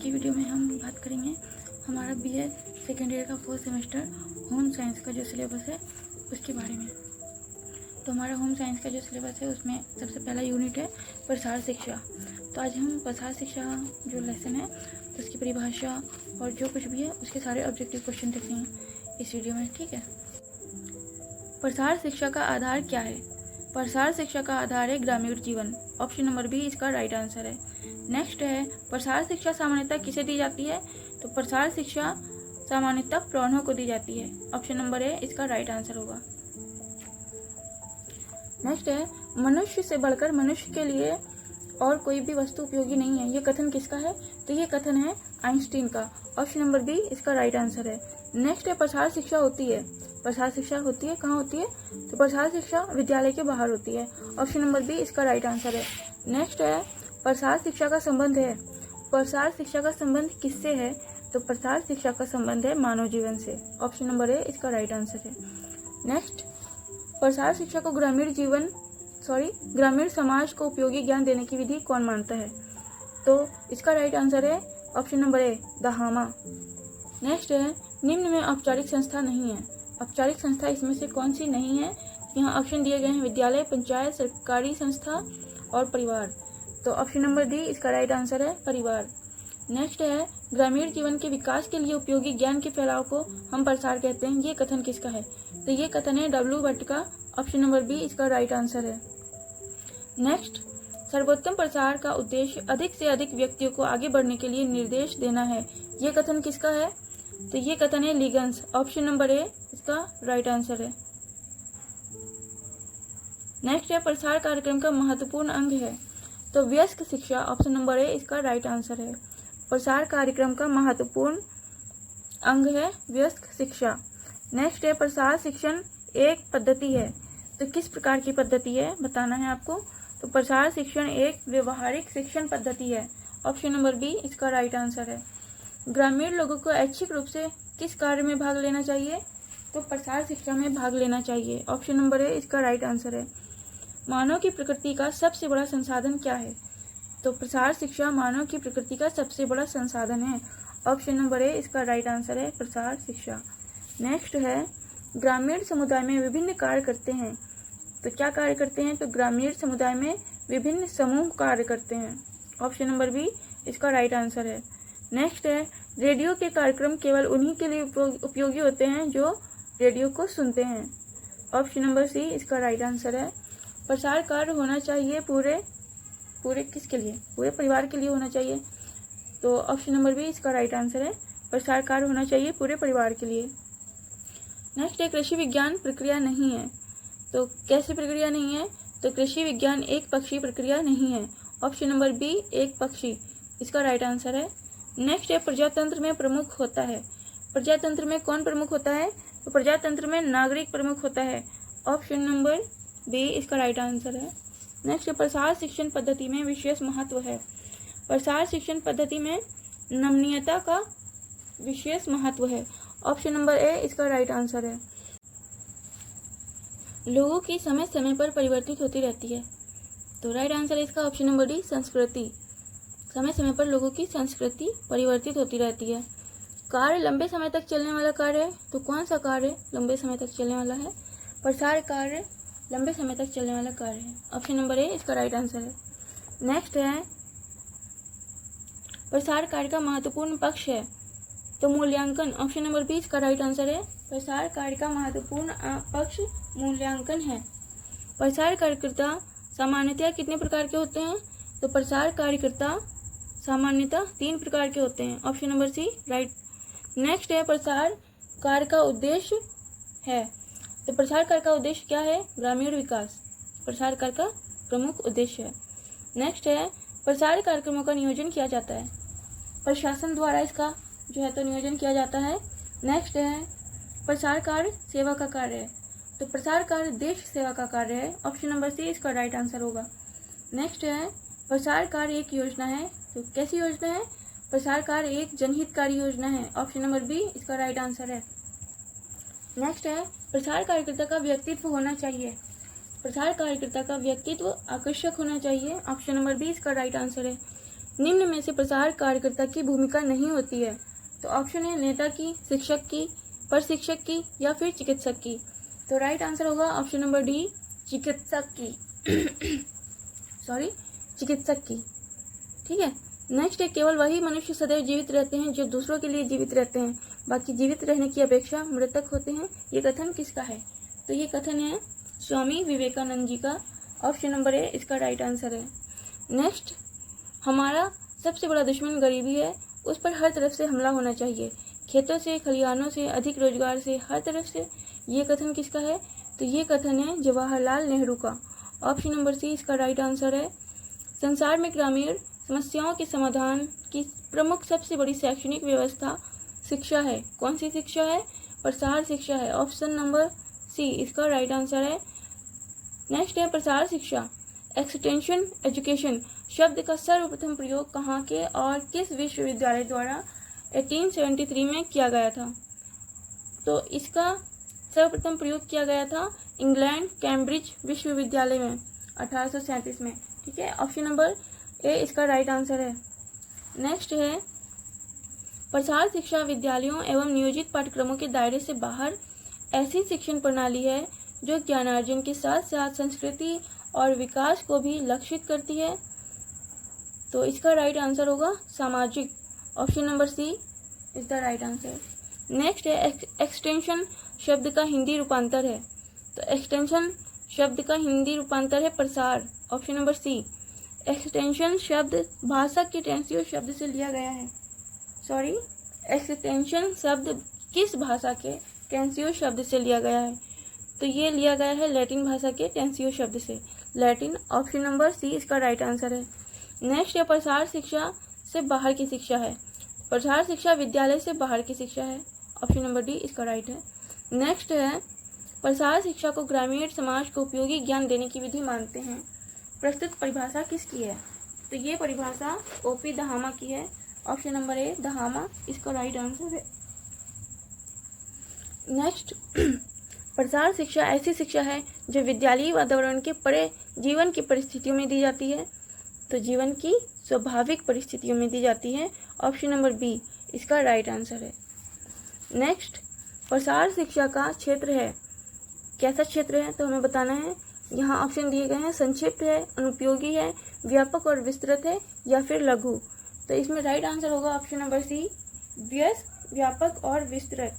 की वीडियो में हम बात करेंगे हमारा बीए सेकेंड ईयर का 4th सेमेस्टर होम साइंस का जो सिलेबस है उसके बारे में। तो हमारा होम साइंस का जो सिलेबस है उसमें सबसे पहला यूनिट है प्रसार शिक्षा। तो आज हम प्रसार शिक्षा जो लेसन है उसकी परिभाषा और जो कुछ भी है उसके सारे ऑब्जेक्टिव क्वेश्चन देखेंगे इस वीडियो में, ठीक है। प्रसार शिक्षा का आधार क्या है? प्रसार शिक्षा का आधार है ग्रामीण जीवन। ऑप्शन नंबर बी इसका राइट आंसर है। नेक्स्ट है प्रसार शिक्षा सामान्यतः किसे दी जाती है? तो प्रसार शिक्षा सामान्यतः प्रौढ़ों को दी जाती है। ऑप्शन नंबर ए इसका राइट आंसर होगा। नेक्स्ट है मनुष्य से बढ़कर मनुष्य के लिए और कोई भी वस्तु उपयोगी नहीं है। ये कथन किसका है? तो ये कथन है आइंस्टीन का। ऑप्शन नंबर बी इसका राइट आंसर है। नेक्स्ट है प्रसार शिक्षा होती है। प्रसार शिक्षा होती है कहाँ होती है? तो प्रसार शिक्षा विद्यालय के बाहर होती है। ऑप्शन नंबर बी इसका राइट आंसर है। नेक्स्ट है प्रसार शिक्षा का संबंध है। प्रसार शिक्षा का संबंध किससे है? तो प्रसार शिक्षा का संबंध है मानव जीवन से। ऑप्शन नंबर ए इसका राइट आंसर है। नेक्स्ट प्रसार शिक्षा को ग्रामीण समाज को उपयोगी ज्ञान देने की विधि कौन मानता है? तो इसका राइट आंसर है ऑप्शन नंबर ए दहामा। नेक्स्ट है निम्न में औपचारिक संस्था नहीं है। औपचारिक संस्था इसमें से कौन सी नहीं है? यहाँ ऑप्शन दिए गए हैं विद्यालय, पंचायत, सरकारी संस्था और परिवार। तो ऑप्शन नंबर डी इसका राइट आंसर है परिवार। नेक्स्ट है ग्रामीण जीवन के विकास के लिए उपयोगी ज्ञान के फैलाव को हम प्रसार कहते हैं। ये कथन किसका है? तो ये कथन है डब्ल्यू भट्ट का। ऑप्शन नंबर बी इसका राइट आंसर है। नेक्स्ट सर्वोत्तम प्रसार का उद्देश्य अधिक से अधिक व्यक्तियों को आगे बढ़ने के लिए निर्देश देना है। ये कथन किसका है? तो ये कथन है लीगन्स। ऑप्शन नंबर ए इसका राइट आंसर है। नेक्स्ट है प्रसार कार्यक्रम का महत्वपूर्ण अंग है। तो वयस्क शिक्षा। ऑप्शन नंबर ए इसका राइट आंसर है। प्रसार कार्यक्रम का महत्वपूर्ण अंग है वयस्क शिक्षा। नेक्स्ट है प्रसार शिक्षण एक पद्धति है। तो किस प्रकार की पद्धति है बताना है आपको। तो प्रसार शिक्षण एक व्यवहारिक शिक्षण पद्धति है। ऑप्शन नंबर बी इसका राइट आंसर है। ग्रामीण लोगों को ऐच्छिक रूप से किस कार्य में भाग लेना चाहिए? तो प्रसार शिक्षा में भाग लेना चाहिए। ऑप्शन नंबर ए इसका राइट आंसर है। मानव की प्रकृति का सबसे बड़ा संसाधन क्या है? तो प्रसार शिक्षा मानव की प्रकृति का सबसे बड़ा संसाधन है। ऑप्शन नंबर ए इसका राइट आंसर है प्रसार शिक्षा। नेक्स्ट है ग्रामीण समुदाय में विभिन्न कार्य करते हैं। तो क्या कार्य करते हैं? तो ग्रामीण समुदाय में विभिन्न समूह कार्य करते हैं। ऑप्शन नंबर बी इसका राइट आंसर है। नेक्स्ट है रेडियो के कार्यक्रम केवल उन्हीं के लिए उपयोगी होते हैं जो रेडियो को सुनते हैं। ऑप्शन नंबर सी इसका राइट आंसर है। प्रसार कार्य होना चाहिए पूरे किसके लिए? पूरे परिवार के लिए होना चाहिए। तो ऑप्शन नंबर बी इसका राइट आंसर है। प्रसार कार्य होना चाहिए पूरे परिवार के लिए। नेक्स्ट है कृषि विज्ञान प्रक्रिया नहीं है। तो कैसी प्रक्रिया नहीं है? तो कृषि विज्ञान एक पक्षी प्रक्रिया नहीं है। ऑप्शन नंबर बी एक पक्षी इसका राइट आंसर है। नेक्स्ट है प्रजातंत्र में प्रमुख होता है। प्रजातंत्र में कौन प्रमुख होता है? तो प्रजातंत्र में नागरिक प्रमुख होता है। ऑप्शन नंबर बी इसका राइट आंसर है। नेक्स्ट है प्रसार शिक्षण पद्धति में विशेष महत्व है। प्रसार शिक्षण पद्धति में नमनीयता का विशेष महत्व है। ऑप्शन नंबर ए इसका राइट आंसर है। लोगों की समय समय पर परिवर्तित होती रहती है। तो राइट आंसर है इसका ऑप्शन नंबर डी संस्कृति। समय समय पर लोगों की संस्कृति परिवर्तित होती रहती है। कार्य लंबे समय तक चलने वाला कार्य है। तो कौन सा कार्य लंबे समय तक चलने वाला है? प्रसार कार्य लंबे समय तक चलने वाला कार्य है। ऑप्शन नंबर ए इसका राइट आंसर है। नेक्स्ट है प्रसार कार्य का महत्वपूर्ण पक्ष है। तो मूल्यांकन। ऑप्शन नंबर बी इसका राइट आंसर है। प्रसार कार्य का महत्वपूर्ण पक्ष मूल्यांकन है। प्रसार कार्यकर्ता सामान्यतः कितने प्रकार के होते हैं? तो प्रसार कार्यकर्ता सामान्यतः 3 प्रकार के होते हैं। Option number C right. Next है प्रसार कार्य का उद्देश्य है। तो प्रसार कार्य का उद्देश्य क्या है? ग्रामीण विकास प्रसार कार्य का प्रमुख उद्देश्य है। नेक्स्ट है प्रसार कार्यक्रमों का नियोजन किया जाता है। प्रशासन द्वारा इसका जो है तो नियोजन किया जाता है। नेक्स्ट है प्रसार कार्य सेवा का कार्य है। तो प्रसार कार्य देश सेवा का कार्य है। ऑप्शन नंबर सी इसका राइट आंसर होगा। नेक्स्ट है प्रसार कार्य एक योजना है। तो कैसी योजना है? प्रसार कार्य एक जनहितकारी योजना है। ऑप्शन नंबर बी इसका राइट आंसर है। नेक्स्ट है प्रसार कार्यकर्ता का व्यक्तित्व होना चाहिए। प्रसार कार्यकर्ता का व्यक्तित्व आकर्षक होना चाहिए। ऑप्शन नंबर बी इसका राइट आंसर है। निम्न में से प्रसार कार्यकर्ता की भूमिका नहीं होती है। तो ऑप्शन है नेता की, शिक्षक की, प्रशिक्षक की या फिर चिकित्सक की। तो राइट आंसर होगा ऑप्शन नंबर डी, चिकित्सक की। सॉरी, चिकित्सक की। ठीक है। नेक्स्ट है, केवल वही मनुष्य सदैव जीवित रहते हैं जो दूसरों के लिए जीवित रहते हैं, बाकी जीवित रहने की अपेक्षा मृतक होते हैं। ये कथन किसका है? तो ये कथन है स्वामी विवेकानंद जी का। ऑप्शन नंबर ए इसका राइट आंसर है। नेक्स्ट, हमारा सबसे बड़ा दुश्मन गरीबी है, उस पर हर तरफ से हमला होना चाहिए, खेतों से, खलिहानों से, अधिक रोजगार से, हर तरफ से। ये कथन किसका है? तो ये कथन है जवाहरलाल नेहरू का। ऑप्शन नंबर सी इसका राइट आंसर है। संसार में ग्रामीण समस्याओं के समाधान की प्रमुख सबसे बड़ी शैक्षणिक व्यवस्था शिक्षा है। कौन सी शिक्षा है? प्रसार शिक्षा है। ऑप्शन नंबर सी इसका राइट आंसर है। नेक्स्ट है प्रसार शिक्षा। एक्सटेंशन एजुकेशन शब्द का सर्वप्रथम प्रयोग कहाँ के और किस विश्वविद्यालय द्वारा 1873 में किया गया था? तो इसका सर्वप्रथम प्रयोग किया गया था इंग्लैंड कैम्ब्रिज विश्वविद्यालय में 1837 में। ठीक है, ऑप्शन नंबर ए इसका राइट आंसर है। नेक्स्ट है प्रसार शिक्षा विद्यालयों एवं नियोजित पाठ्यक्रमों के दायरे से बाहर ऐसी शिक्षण प्रणाली है जो ज्ञानार्जन के साथ साथ संस्कृति और विकास को भी लक्षित करती है। तो इसका राइट आंसर होगा सामाजिक। Option number C is the right answer. Next है एक्सटेंशन शब्द का हिंदी रूपांतर है। तो एक्सटेंशन शब्द का हिंदी रूपांतर है प्रसार। ऑप्शन नंबर सी। एक्सटेंशन शब्द भाषा के टेंसियो शब्द से लिया गया है। सॉरी, एक्सटेंशन शब्द किस भाषा के टेंसियो शब्द से लिया गया है? तो ये लिया गया है लैटिन भाषा के टेंसियो शब्द से, लैटिन। ऑप्शन नंबर सी इसका राइट आंसर है। नेक्स्ट है प्रसार शिक्षा से बाहर की शिक्षा है। प्रसार शिक्षा विद्यालय से बाहर की शिक्षा है। ऑप्शन नंबर डी इसका राइट है। नेक्स्ट है प्रसार शिक्षा को ग्रामीण समाज को उपयोगी ज्ञान देने की विधि मानते हैं। प्रस्तुत परिभाषा किसकी है? तो ये परिभाषा ओपी दहामा की है। ऑप्शन नंबर ए दहामा इसका राइट आंसर है। नेक्स्ट, प्रसार शिक्षा ऐसी शिक्षा है जो विद्यालयी वातावरण के परे जीवन की परिस्थितियों में दी जाती है। तो जीवन की स्वाभाविक परिस्थितियों में दी जाती है। ऑप्शन नंबर बी इसका राइट आंसर है। नेक्स्ट, प्रसार शिक्षा का क्षेत्र है। कैसा क्षेत्र है? तो हमें बताना है। यहाँ ऑप्शन दिए गए हैं, संक्षिप्त है, अनुपयोगी है, व्यापक और विस्तृत है या फिर लघु। तो इसमें राइट आंसर होगा ऑप्शन नंबर सी, व्यस्त, व्यापक और विस्तृत।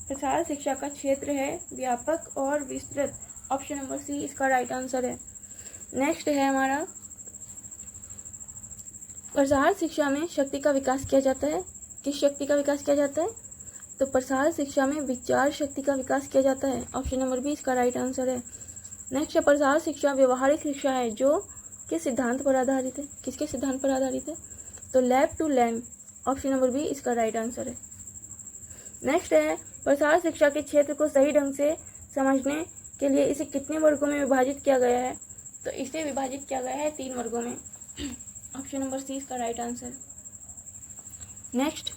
प्रसार शिक्षा का क्षेत्र है व्यापक और विस्तृत। ऑप्शन नंबर सी इसका राइट आंसर है। नेक्स्ट है हमारा, प्रसार शिक्षा में शक्ति का विकास किया जाता है। किस शक्ति का विकास किया जाता है? तो प्रसार शिक्षा में विचार शक्ति का विकास किया जाता है। ऑप्शन नंबर बी इसका राइट आंसर है। नेक्स्ट है प्रसार शिक्षा व्यवहारिक शिक्षा है जो किस सिद्धांत पर आधारित है? किसके सिद्धांत पर आधारित है? तो lab to land. Option number B इसका राइट आंसर है। नेक्स्ट है प्रसार शिक्षा के क्षेत्र को सही ढंग से समझने के लिए इसे कितने वर्गों में विभाजित किया गया है? तो इसे विभाजित किया गया है 3 वर्गों में। ऑप्शन नंबर सी इसका राइट आंसर। नेक्स्ट,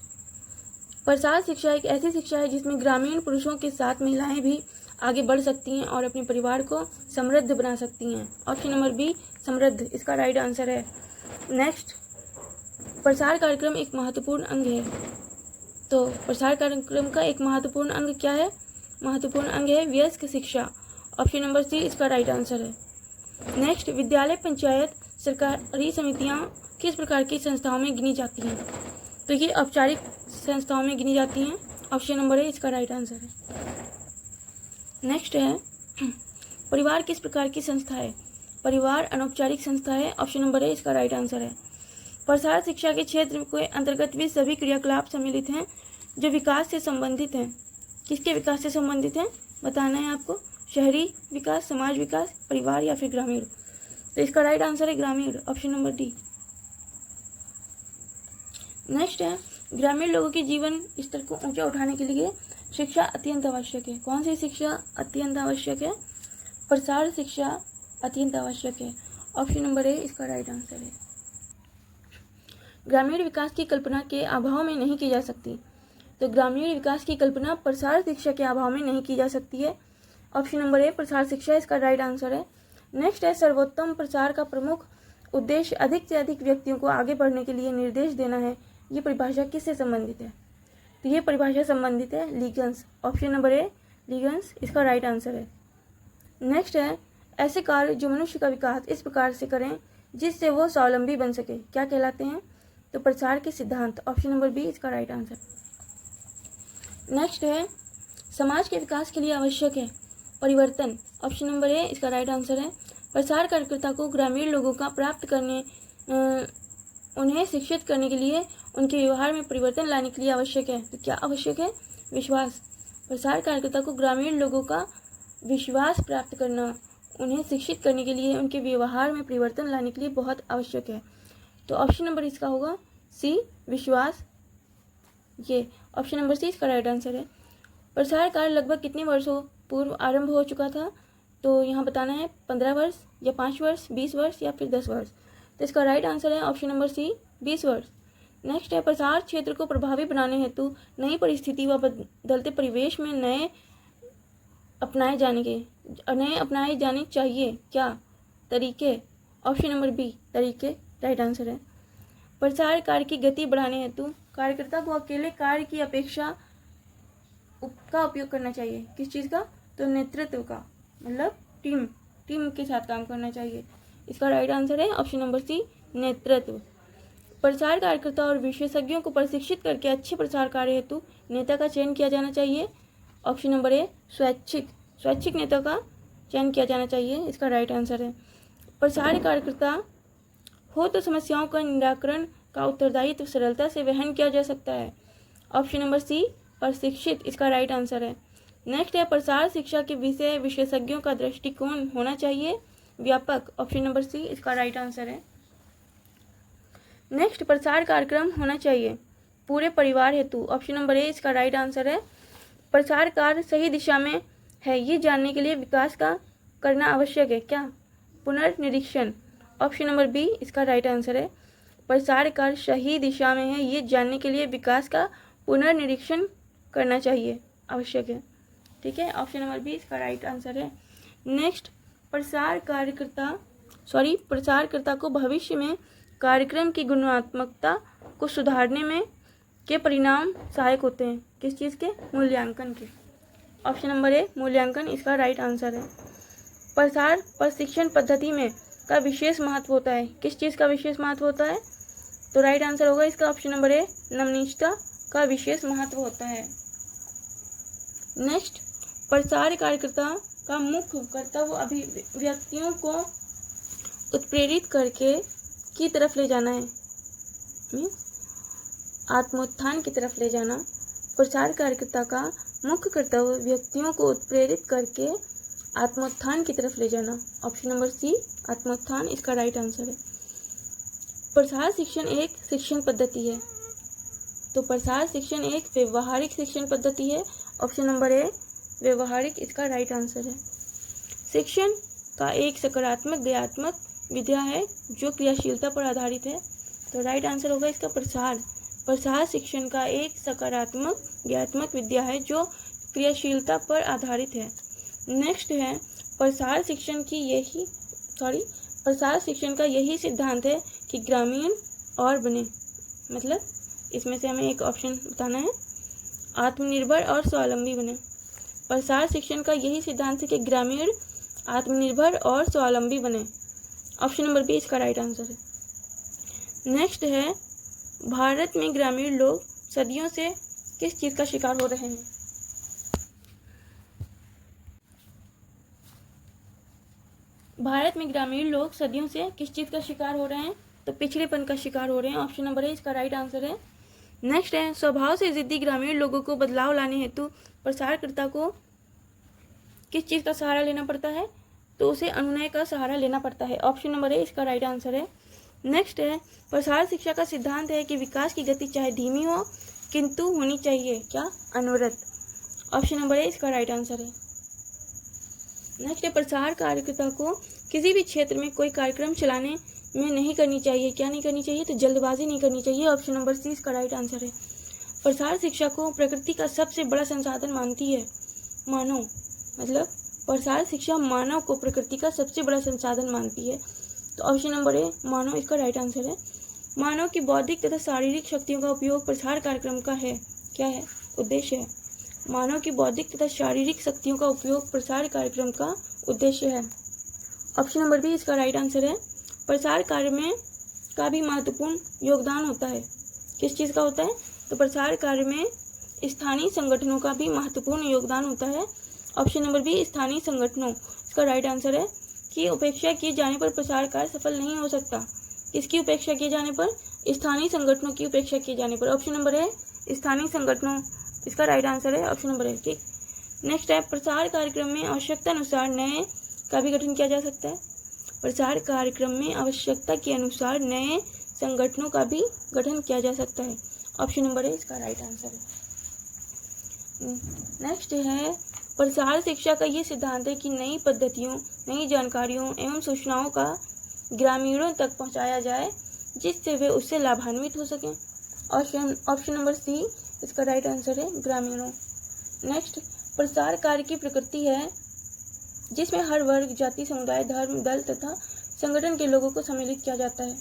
प्रसार शिक्षा एक ऐसी शिक्षा है जिसमें ग्रामीण पुरुषों के साथ महिलाएं भी आगे बढ़ सकती हैं और अपने परिवार को समृद्ध बना सकती हैं। ऑप्शन नंबर बी समृद्ध इसका राइट आंसर है। नेक्स्ट, प्रसार कार्यक्रम एक महत्वपूर्ण अंग है। तो प्रसार कार्यक्रम का एक महत्वपूर्ण अंग क्या है? महत्वपूर्ण अंग है वयस्क शिक्षा। ऑप्शन नंबर सी इसका राइट आंसर है। नेक्स्ट, विद्यालय, पंचायत, सरकारी समितियां किस प्रकार की संस्थाओं में गिनी जाती हैं? तो ये औपचारिक संस्थाओं में गिनी जाती हैं। ऑप्शन नंबर ए इसका राइट आंसर है। नेक्स्ट है परिवार किस प्रकार की संस्था है? परिवार अनौपचारिक संस्था है। ऑप्शन नंबर ए इसका राइट आंसर है। प्रसार शिक्षा के क्षेत्र के अंतर्गत भी सभी क्रियाकलाप सम्मिलित हैं जो विकास से संबंधित हैं। किसके विकास से संबंधित हैं बताना है आपको। शहरी विकास, समाज विकास, परिवार या फिर ग्रामीण। तो इसका राइट आंसर है ग्रामीण। Option number D. नेक्स्ट है ग्रामीण लोगों के जीवन स्तर को ऊंचा उठाने के लिए शिक्षा अत्यंत आवश्यक है। कौन सी शिक्षा अत्यंत आवश्यक है? प्रसार शिक्षा अत्यंत आवश्यक है। ऑप्शन नंबर ए इसका राइट आंसर है। ग्रामीण विकास की कल्पना के अभाव में नहीं की जा सकती। तो ग्रामीण विकास की कल्पना प्रसार शिक्षा के अभाव में नहीं की जा सकती है। ऑप्शन नंबर ए प्रसार शिक्षा इसका राइट आंसर है। नेक्स्ट है सर्वोत्तम प्रसार का प्रमुख उद्देश्य अधिक से अधिक व्यक्तियों को आगे बढ़ने के लिए निर्देश देना है। ये परिभाषा किससे संबंधित है? तो ये परिभाषा संबंधित है लीगन्स। ऑप्शन नंबर ए लीगन्स इसका राइट आंसर है। नेक्स्ट है ऐसे कार्य जो मनुष्य का विकास इस प्रकार से करें जिससे वो स्वावलंबी बन सके, क्या कहलाते हैं? तो प्रसार के सिद्धांत। ऑप्शन नंबर बी इसका राइट आंसर। नेक्स्ट है समाज के विकास के लिए आवश्यक है परिवर्तन। ऑप्शन नंबर ए इसका राइट आंसर है। प्रसार कार्यकर्ता को ग्रामीण लोगों का प्राप्त करने उन्हें शिक्षित करने के लिए उनके व्यवहार में परिवर्तन लाने के लिए आवश्यक है। तो क्या आवश्यक है? विश्वास। प्रसार कार्यकर्ता को ग्रामीण लोगों का विश्वास प्राप्त करना उन्हें शिक्षित करने के लिए उनके व्यवहार में परिवर्तन लाने के लिए बहुत आवश्यक है। तो ऑप्शन नंबर इसका होगा सी विश्वास। ये ऑप्शन नंबर सी इसका राइट आंसर है। प्रसार कार्य लगभग कितने वर्षों पूर्व आरंभ हो चुका था? तो यहाँ बताना है 15 वर्ष या 5 वर्ष, 20 वर्ष या फिर 10 वर्ष। तो इसका राइट आंसर है ऑप्शन नंबर सी 20 वर्ष। नेक्स्ट है प्रसार क्षेत्र को प्रभावी बनाने हेतु नई परिस्थिति व बदलते परिवेश में नए अपनाए जाने चाहिए क्या तरीके? ऑप्शन नंबर बी तरीके राइट आंसर है। प्रसार कार्य की गति बढ़ाने हेतु कार्यकर्ता को अकेले कार्य की अपेक्षा का उपयोग करना चाहिए। किस चीज़ का? तो नेतृत्व का, मतलब टीम के साथ काम करना चाहिए। इसका राइट आंसर है ऑप्शन नंबर सी नेतृत्व। प्रसार कार्यकर्ता और विशेषज्ञों को प्रशिक्षित करके अच्छे प्रसार कार्य हेतु नेता का चयन किया जाना चाहिए। ऑप्शन नंबर ए स्वैच्छिक नेता का चयन किया जाना चाहिए। इसका राइट आंसर है। प्रसार कार्यकर्ता हो तो समस्याओं का निराकरण का उत्तरदायित्व सरलता से वहन किया जा सकता है। ऑप्शन नंबर सी प्रशिक्षित इसका राइट आंसर है। नेक्स्ट है प्रसार शिक्षा के विषय विशेषज्ञों का दृष्टिकोण होना चाहिए व्यापक। ऑप्शन नंबर सी इसका राइट आंसर है। नेक्स्ट प्रसार कार्यक्रम होना चाहिए पूरे परिवार हेतु। ऑप्शन नंबर ए इसका राइट आंसर है। प्रसार कार्य सही दिशा में है ये जानने के लिए विकास का करना आवश्यक है क्या? पुनर्निरीक्षण। ऑप्शन नंबर बी इसका राइट आंसर है। प्रसार कार्य सही दिशा में है ये जानने के लिए विकास का पुनर्निरीक्षण करना चाहिए, आवश्यक है। ठीक है, ऑप्शन नंबर बी इसका राइट आंसर है। नेक्स्ट प्रसार कार्यकर्ता को भविष्य में कार्यक्रम की गुणात्मकता को सुधारने में के परिणाम सहायक होते हैं। किस चीज़ के? मूल्यांकन के। ऑप्शन नंबर ए मूल्यांकन इसका राइट आंसर है। प्रसार प्रशिक्षण पद्धति में का विशेष महत्व होता है। किस चीज़ का विशेष महत्व होता है? तो राइट आंसर होगा इसका ऑप्शन नंबर ए नमनीयता का विशेष महत्व होता है। नेक्स्ट प्रसार कार्यकर्ता का मुख्य कर्तव्य अभिव्यक्तियों को उत्प्रेरित करके की तरफ ले जाना है, आत्मोत्थान की तरफ ले जाना। प्रसार कार्यकर्ता का मुख्य कर्तव्य व्यक्तियों को उत्प्रेरित करके आत्मोत्थान की तरफ ले जाना। ऑप्शन नंबर सी आत्मोत्थान इसका राइट आंसर है। प्रसार शिक्षण एक शिक्षण पद्धति है। तो प्रसार शिक्षण एक व्यवहारिक शिक्षण पद्धति है। ऑप्शन नंबर ए व्यवहारिक इसका राइट आंसर है। शिक्षण का एक सकारात्मक क्रियात्मक विद्या है जो क्रियाशीलता पर आधारित है। तो राइट आंसर होगा इसका प्रसार शिक्षण का एक सकारात्मक क्रियात्मक विद्या है जो क्रियाशीलता पर आधारित है। नेक्स्ट है प्रसार शिक्षण का यही सिद्धांत है कि ग्रामीण और बने, मतलब इसमें से हमें एक ऑप्शन बताना है, आत्मनिर्भर और स्वावलंबी बने। प्रसार शिक्षण का यही सिद्धांत है कि ग्रामीण आत्मनिर्भर और स्वावलंबी बने। ऑप्शन नंबर बी इसका राइट आंसर है। नेक्स्ट है भारत में ग्रामीण लोग सदियों से किस चीज़ का शिकार हो रहे हैं? भारत में ग्रामीण लोग सदियों से किस चीज़ का शिकार हो रहे हैं? तो पिछड़ेपन का शिकार हो रहे हैं। ऑप्शन नंबर ए इसका राइट आंसर है। नेक्स्ट है स्वभाव से जिद्दी ग्रामीण लोगों को बदलाव लाने हेतु प्रसारकर्ता को किस चीज़ का सहारा लेना पड़ता है? तो उसे अनुनय का सहारा लेना पड़ता है। ऑप्शन नंबर ए इसका राइट आंसर है। नेक्स्ट है प्रसार शिक्षा का सिद्धांत है कि विकास की गति चाहे धीमी हो किंतु होनी चाहिए क्या? अनवरत। ऑप्शन नंबर ए इसका राइट आंसर है। नेक्स्ट है प्रसार कार्यकर्ता को किसी भी क्षेत्र में कोई कार्यक्रम चलाने में नहीं करनी चाहिए, क्या नहीं करनी चाहिए? तो जल्दबाजी नहीं करनी चाहिए। ऑप्शन नंबर सी इसका राइट आंसर है। प्रसार शिक्षा को प्रकृति का सबसे बड़ा संसाधन मानती है, प्रसार शिक्षा मानव को प्रकृति का सबसे बड़ा संसाधन मानती है। तो ऑप्शन नंबर ए मानव इसका राइट आंसर है। मानव की बौद्धिक तथा शारीरिक शक्तियों का उपयोग प्रसार कार्यक्रम का है क्या है उद्देश्य है। मानव की बौद्धिक तथा शारीरिक शक्तियों का उपयोग प्रसार कार्यक्रम का उद्देश्य है। ऑप्शन नंबर बी इसका राइट आंसर है। प्रसार कार्य में का भी महत्वपूर्ण योगदान होता है। किस चीज़ का होता है? तो प्रसार कार्य में स्थानीय संगठनों का भी महत्वपूर्ण योगदान होता है। ऑप्शन नंबर बी स्थानीय संगठनों इसका राइट आंसर है। कि उपेक्षा किए जाने पर प्रसार कार्य सफल नहीं हो सकता। किसकी उपेक्षा किए जाने पर? स्थानीय संगठनों की उपेक्षा किए जाने पर। ऑप्शन नंबर है स्थानीय संगठनों इसका राइट आंसर है। ऑप्शन नंबर है ठीक। नेक्स्ट है प्रसार कार्यक्रम में आवश्यकता अनुसार नए का भी गठन किया जा सकता है। प्रसार कार्यक्रम में आवश्यकता के अनुसार नए संगठनों का भी गठन किया जा सकता है। ऑप्शन नंबर है इसका राइट आंसर है। नेक्स्ट है प्रसार शिक्षा का ये सिद्धांत है कि नई पद्धतियों, नई जानकारियों एवं सूचनाओं का ग्रामीणों तक पहुंचाया जाए जिससे वे उससे लाभान्वित हो सकें। ऑप्शन नंबर सी इसका राइट आंसर है ग्रामीणों। नेक्स्ट प्रसार कार्य की प्रकृति है जिसमें हर वर्ग, जाति, समुदाय, धर्म, दल तथा संगठन के लोगों को सम्मिलित किया जाता है।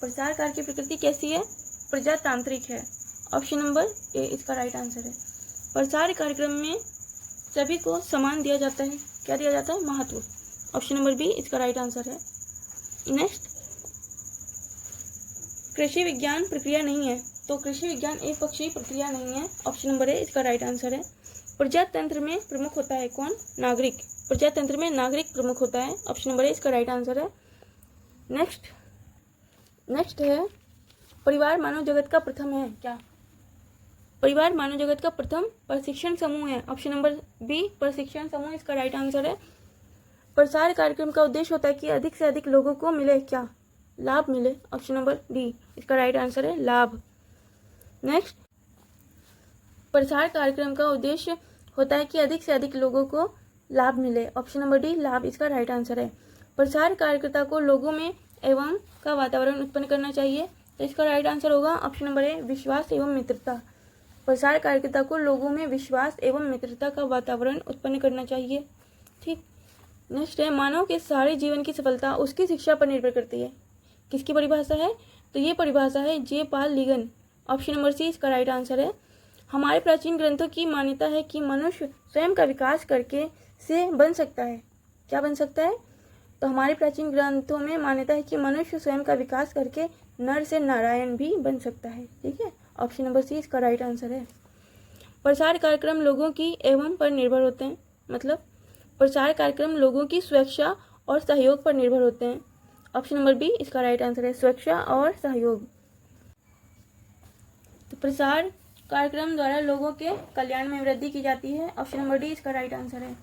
प्रसार कार्य की प्रकृति कैसी है? प्रजातांत्रिक है। ऑप्शन नंबर ए इसका राइट आंसर है। प्रसार कार्यक्रम में सभी को समान दिया जाता है। क्या दिया जाता है? महत्व। ऑप्शन नंबर बी इसका राइट आंसर है। नेक्स्ट कृषि विज्ञान प्रक्रिया नहीं है। तो कृषि विज्ञान एक पक्षीय प्रक्रिया नहीं है। ऑप्शन नंबर ए इसका राइट आंसर है। प्रजातंत्र में प्रमुख होता है कौन? नागरिक। प्रजातंत्र में नागरिक प्रमुख होता है। ऑप्शन नंबर ए इसका राइट आंसर है। नेक्स्ट है परिवार मानव जगत का प्रथम है क्या? परिवार मानव जगत का प्रथम प्रशिक्षण समूह है। ऑप्शन नंबर बी प्रशिक्षण समूह इसका राइट आंसर है। प्रसार कार्यक्रम का उद्देश्य होता है कि अधिक से अधिक लोगों को मिले क्या? लाभ मिले। ऑप्शन नंबर डी इसका राइट आंसर है लाभ। नेक्स्ट प्रसार कार्यक्रम का उद्देश्य होता है कि अधिक से अधिक लोगों को लाभ मिले। ऑप्शन नंबर डी लाभ इसका राइट आंसर है। प्रसार कार्यकर्ता को लोगों में एवं का वातावरण उत्पन्न करना चाहिए। तो इसका राइट आंसर होगा ऑप्शन नंबर ए विश्वास एवं मित्रता। प्रसार कार्यकर्ता को लोगों में विश्वास एवं मित्रता का वातावरण उत्पन्न करना चाहिए। ठीक। नेक्स्ट है मानव के सारे जीवन की सफलता उसकी शिक्षा पर निर्भर करती है। किसकी परिभाषा है? तो ये परिभाषा है J Paul Leagans. Option number C इसका राइट आंसर है। हमारे प्राचीन ग्रंथों की मान्यता है कि मनुष्य स्वयं का विकास करके से बन सकता है। क्या बन सकता है? तो हमारे प्राचीन ग्रंथों में मान्यता है कि मनुष्य स्वयं का विकास करके नर से नारायण भी बन सकता है। ठीक है, ऑप्शन नंबर सी इसका राइट आंसर है। प्रसार कार्यक्रम लोगों की एवं पर निर्भर होते हैं। मतलब प्रसार कार्यक्रम लोगों की स्वेच्छा और सहयोग पर निर्भर होते हैं। ऑप्शन नंबर बी इसका राइट आंसर है, स्वेच्छा और सहयोग। तो प्रसार कार्यक्रम द्वारा लोगों के कल्याण में वृद्धि की जाती है। ऑप्शन नंबर डी इसका राइट आंसर है।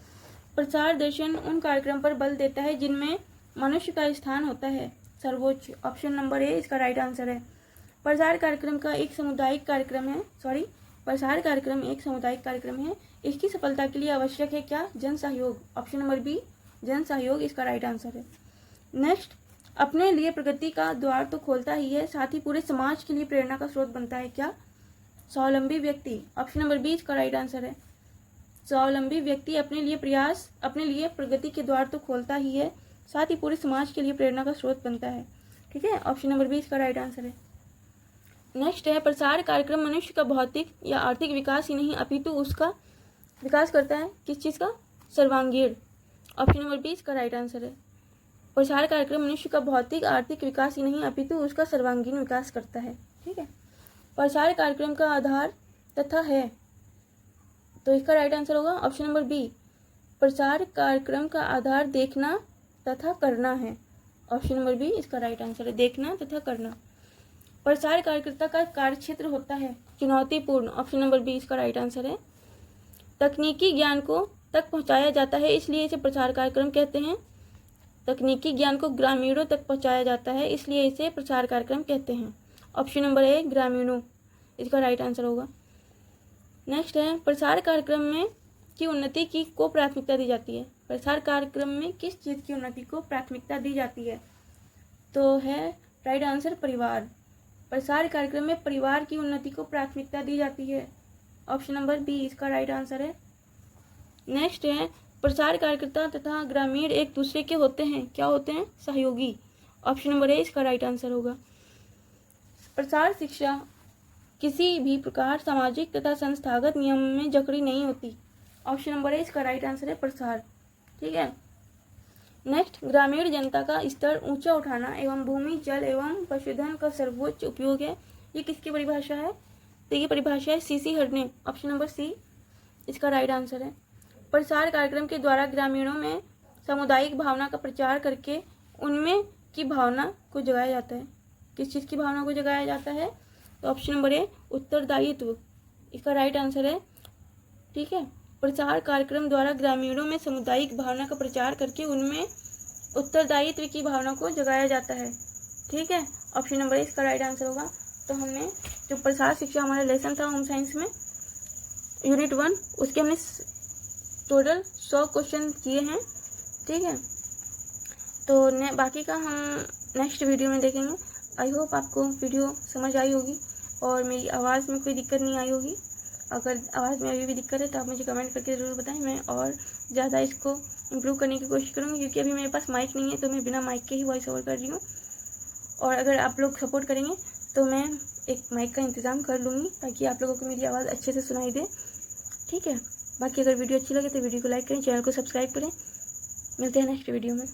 प्रसार दर्शन उन कार्यक्रम पर बल देता है जिनमें मनुष्य का स्थान होता है सर्वोच्च। ऑप्शन नंबर ए इसका राइट आंसर है। प्रसार कार्यक्रम एक सामुदायिक कार्यक्रम है। इसकी सफलता के लिए आवश्यक है क्या? जन सहयोग। ऑप्शन नंबर बी जन सहयोग इसका राइट आंसर है। नेक्स्ट, अपने लिए प्रगति का द्वार तो खोलता ही है, साथ ही पूरे समाज के लिए प्रेरणा का स्रोत बनता है क्या? स्वावलंबी व्यक्ति। ऑप्शन नंबर बी इसका राइट आंसर है। स्वावलंबी व्यक्ति अपने लिए प्रगति के द्वार तो खोलता ही है, साथ ही पूरे समाज के लिए प्रेरणा का स्रोत बनता है। ठीक है, ऑप्शन नंबर बी इसका राइट आंसर है। नेक्स्ट है प्रसार कार्यक्रम मनुष्य का भौतिक या आर्थिक विकास ही नहीं अपितु उसका विकास करता है। किस चीज़ का? सर्वांगीण। ऑप्शन नंबर बी इसका राइट आंसर है। प्रसार कार्यक्रम मनुष्य का भौतिक आर्थिक विकास ही नहीं अपितु उसका सर्वांगीण विकास करता है। ठीक है, प्रसार कार्यक्रम का आधार तथा है, तो इसका राइट आंसर होगा ऑप्शन नंबर बी। प्रसार कार्यक्रम का आधार देखना तथा करना है। ऑप्शन नंबर बी इसका राइट आंसर है, देखना तथा करना। प्रसार कार्यकर्ता का कार्यक्षेत्र होता है चुनौतीपूर्ण। ऑप्शन नंबर बी इसका राइट आंसर है। तकनीकी ज्ञान को तक पहुंचाया जाता है, इसलिए इसे प्रसार कार्यक्रम कहते हैं। तकनीकी ज्ञान को ग्रामीणों तक पहुंचाया जाता है, इसलिए इसे प्रसार कार्यक्रम कहते हैं। ऑप्शन नंबर ए ग्रामीणों इसका राइट आंसर होगा। नेक्स्ट है प्रसार कार्यक्रम में की उन्नति की को प्राथमिकता दी जाती है। प्रसार कार्यक्रम में किस चीज़ की उन्नति को प्राथमिकता दी जाती है? तो है राइट आंसर परिवार। प्रसार कार्यक्रम में परिवार की उन्नति को प्राथमिकता दी जाती है। ऑप्शन नंबर बी इसका राइट आंसर है। नेक्स्ट है प्रसार कार्यकर्ता तथा ग्रामीण एक दूसरे के होते हैं। क्या होते हैं? सहयोगी। ऑप्शन नंबर ए इसका राइट आंसर होगा। प्रसार शिक्षा किसी भी प्रकार सामाजिक तथा संस्थागत नियम में जकड़ी नहीं होती। ऑप्शन नंबर ए इसका राइट आंसर है प्रसार। ठीक है, नेक्स्ट, ग्रामीण जनता का स्तर ऊंचा उठाना एवं भूमि जल एवं पशुधन का सर्वोच्च उपयोग है। ये किसकी परिभाषा है? तो ये परिभाषा है सीसी हर्ड ने। ऑप्शन नंबर सी इसका राइट आंसर है। प्रसार कार्यक्रम के द्वारा ग्रामीणों में सामुदायिक भावना का प्रचार करके उनमें की भावना को जगाया जाता है। किस चीज़ की भावना को जगाया जाता है? तो ऑप्शन नंबर ए उत्तरदायित्व इसका राइट आंसर है। ठीक है, प्रसार कार्यक्रम द्वारा ग्रामीणों में सामुदायिक भावना का प्रचार करके उनमें उत्तरदायित्व की भावना को जगाया जाता है। ठीक है, ऑप्शन नंबर ए इसका राइट आंसर होगा। तो हमने जो प्रसार शिक्षा हमारा लेसन था होम साइंस में यूनिट 1, उसके हमने टोटल 100 क्वेश्चन किए हैं। ठीक है, तो बाकी का हम नेक्स्ट वीडियो में देखेंगे। आई होप आपको वीडियो समझ आई होगी और मेरी आवाज़ में कोई दिक्कत नहीं आई होगी। अगर आवाज़ में अभी भी दिक्कत है तो आप मुझे कमेंट करके ज़रूर बताएं, मैं और ज़्यादा इसको इम्प्रूव करने की कोशिश करूँगी, क्योंकि अभी मेरे पास माइक नहीं है तो मैं बिना माइक के ही वॉइस ओवर कर रही हूँ। और अगर आप लोग सपोर्ट करेंगे तो मैं एक माइक का इंतज़ाम कर लूँगी ताकि आप लोगों को मेरी आवाज़ अच्छे से सुनाई दे। ठीक है, बाकी अगर वीडियो अच्छी लगे तो वीडियो को लाइक करें, चैनल को सब्सक्राइब करें। मिलते हैं नेक्स्ट वीडियो में।